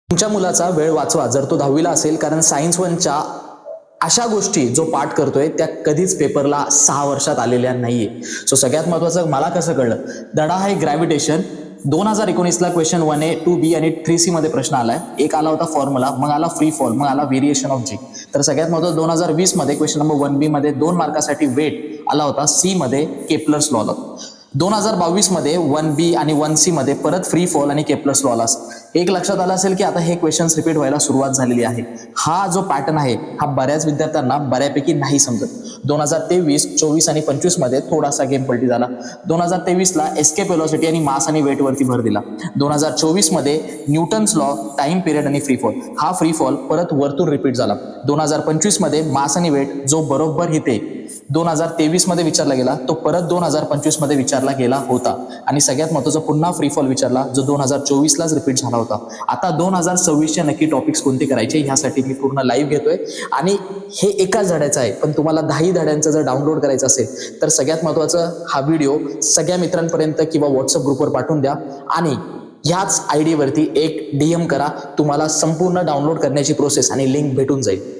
तुमच्या मुलाचा वेळ वाचवा जर तो 10वीला असेल, कारण सायन्स 1च्या अशा गोष्टी जो पाठ करतोय त्या कधीच पेपरला 6 वर्षात आलेल्या नाहीये. सो सगळ्यात महत्वाचं मला कसं कळलं, धडा आहे ग्रॅव्हिटेशन. 2019ला क्वेश्चन 1A 2B आणि 3C मध्ये प्रश्न आलाय. एक आला होता फॉर्म्युला, मग आला फ्री फॉल, मग आला व्हेरिएशन ऑफ जी. तर सगळ्यात महत्वाचं 2020 मध्ये क्वेश्चन नंबर 1B मध्ये 2 मार्कासाठी वेट आला होता. सी मध्ये केपलर्स लॉ आला. 2022 मध्ये 1B आणि 1C मध्ये परत फ्री फॉल आणि केपलर्स लॉ आला. एक लक्षात आलं असेल की आता हे क्वेश्चन्स रिपीट व्हायला सुरुवात झालेली आहे. हा जो पॅटर्न आहे हा बऱ्याच विद्यार्थ्यांना बऱ्यापैकी नाही समजत. 2023, 24 आणि 25 मध्ये थोडासा गेम पलटी झाला. 2023ला एस्केप वेलॉसिटी आणि मास आणि वेट वरती भर दिला. 2024 मध्ये न्यूटन्स लॉ, टाइम पिरियड आणि फ्री फॉल, हा फ्री फॉल परत वरतून रिपीट झाला. 2025 मध्ये मास आणि वेट जो बरोबर इथे 2023 मध्ये विचारला गेला तो परत 2025 मध्ये विचारला गेला होता. आणि सगळ्यात महत्त्वाचं पुन्हा फ्री फॉल विचारला जो 2024लाच रिपीट झाला होता. आता 2026चे नक्की टॉपिक्स कोणते करायचे ह्यासाठी मी पूर्ण लाईव्ह घेतोय. आणि हे एकाच धड्याचं आहे, पण तुम्हाला 10 धड्यांचं जर डाउनलोड करायचं असेल तर सगळ्यात महत्त्वाचं हा व्हिडिओ सगळ्या मित्रांपर्यंत किंवा व्हॉट्सअप ग्रुपवर पाठवून द्या. आणि ह्याच आयडी वरती एक DM करा, तुम्हाला संपूर्ण डाउनलोड करण्याची प्रोसेस आणि लिंक भेटून जाईल.